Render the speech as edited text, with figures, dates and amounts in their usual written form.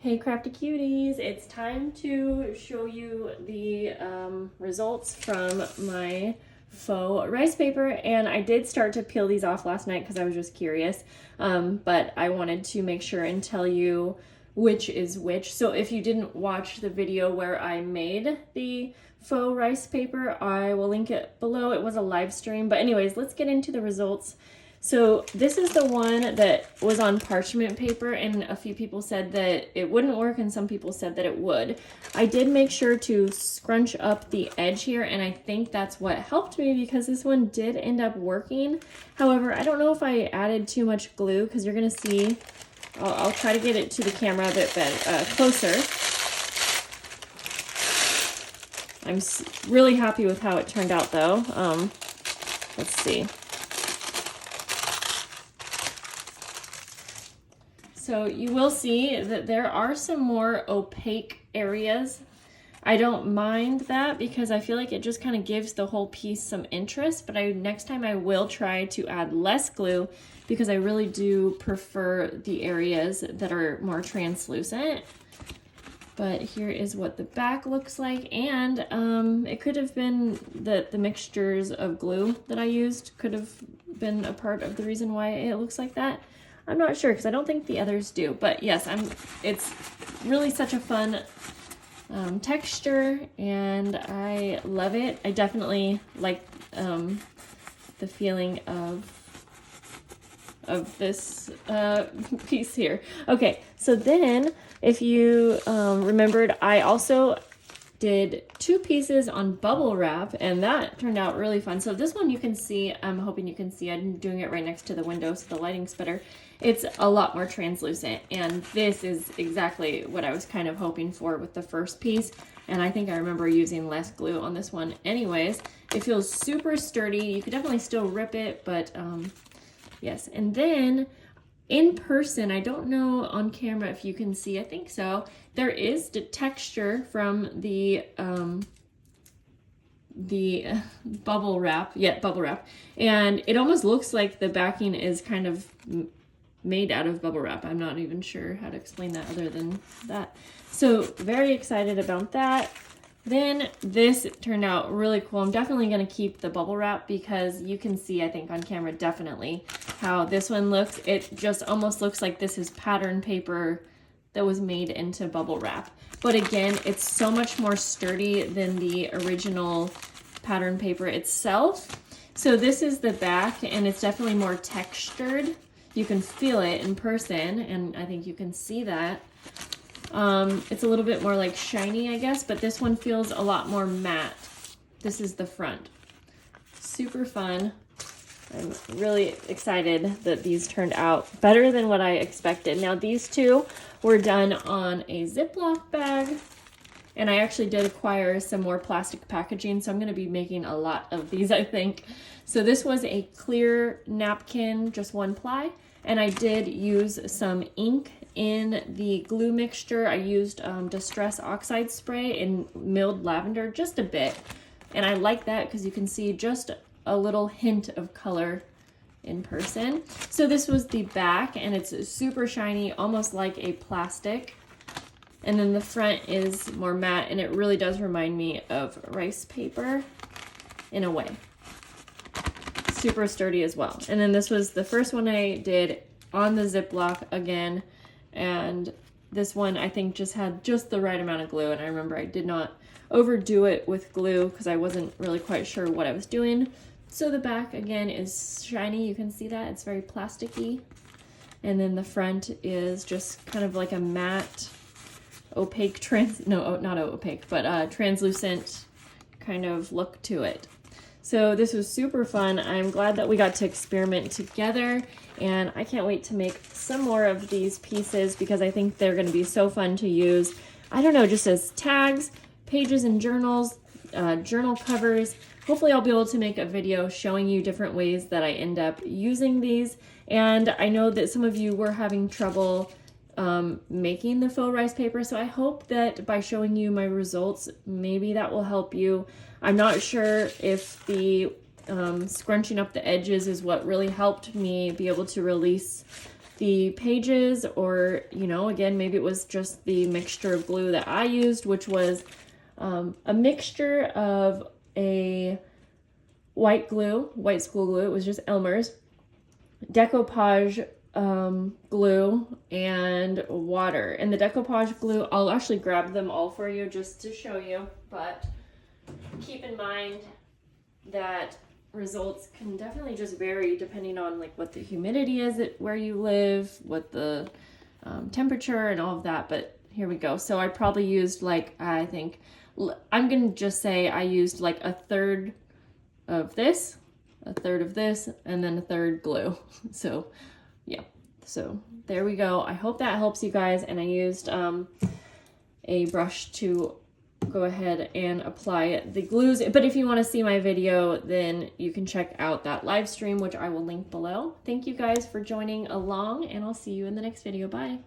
Hey crafty cuties, it's time to show you the results from my faux rice paper, and I did start to peel these off last night because I was just curious, but I wanted to make sure and tell you which is which. So if you didn't watch the video where I made the faux rice paper, I will link it below. It was a live stream, but anyways, let's get into the results. So this is the one that was on parchment paper, and a few people said that it wouldn't work and some people said that it would. I did make sure to scrunch up the edge here, and I think that's what helped me because this one did end up working. However, I don't know if I added too much glue because you're going to see, I'll try to get it to the camera a bit closer. I'm really happy with how it turned out though. Let's see. So you will see that there are some more opaque areas. I don't mind that because I feel like it just kind of gives the whole piece some interest, but next time I will try to add less glue because I really do prefer the areas that are more translucent. But here is what the back looks like, and it could have been that the mixtures of glue that I used could have been a part of the reason why it looks like that. I'm not sure because I don't think the others do, but yes, it's really such a fun texture and I love it. I definitely like the feeling of this piece here. Okay, so then if you remembered, I also did 2 pieces on bubble wrap, and that turned out really fun. So this one you can see, I'm hoping you can see, I'm doing it right next to the window so the lighting's better. It's a lot more translucent, and this is exactly what I was kind of hoping for with the first piece, and I think I remember using less glue on this one anyways. It feels super sturdy. You could definitely still rip it, but yes. And then in person, I don't know on camera if you can see, I think so, there is the texture from the bubble wrap, and it almost looks like the backing is kind of made out of bubble wrap. I'm not even sure how to explain that other than that. So very excited about that. Then this turned out really cool. I'm definitely going to keep the bubble wrap because you can see, I think on camera, definitely how this one looks. It just almost looks like this is pattern paper that was made into bubble wrap. But again, it's so much more sturdy than the original pattern paper itself. So this is the back, and it's definitely more textured. You can feel it in person, and I think you can see that. It's a little bit more like shiny, I guess, but this one feels a lot more matte. This is the front. Super fun. I'm really excited that these turned out better than what I expected. Now these 2 were done on a Ziploc bag, and I actually did acquire some more plastic packaging, so I'm going to be making a lot of these, I think. So this was a clear napkin, just 1 ply, and I did use some ink in the glue mixture. I used Distress Oxide spray in milled lavender, just a bit, and I like that because you can see just a little hint of color in person. So this was the back, and it's super shiny, almost like a plastic, and then the front is more matte, and it really does remind me of rice paper in a way. Super sturdy as well. And then this was the first one I did on the Ziploc again, and this one I think just had just the right amount of glue, and I remember I did not overdo it with glue because I wasn't really quite sure what I was doing. So the back again is shiny, you can see that, it's very plasticky, and then the front is just kind of like a matte, opaque, translucent kind of look to it. So this was super fun. I'm glad that we got to experiment together, and I can't wait to make some more of these pieces because I think they're going to be so fun to use. I don't know, just as tags, pages and journals, journal covers. Hopefully I'll be able to make a video showing you different ways that I end up using these. And I know that some of you were having trouble making the faux rice paper, so I hope that by showing you my results, maybe that will help you. I'm not sure if the scrunching up the edges is what really helped me be able to release the pages, or, you know, again, maybe it was just the mixture of glue that I used, which was a mixture of a white school glue. It was just Elmer's, decoupage glue, and water. And the decoupage glue, I'll actually grab them all for you just to show you, but keep in mind that results can definitely just vary depending on like what the humidity is at where you live, what the temperature and all of that. But here we go. So I probably used like, I think, I'm gonna just say I used like a third of this, and then a third glue. So yeah, so there we go. I hope that helps you guys. And I used a brush to go ahead and apply the glues. But if you want to see my video, then you can check out that live stream, which I will link below. Thank you guys for joining along, and I'll see you in the next video. Bye.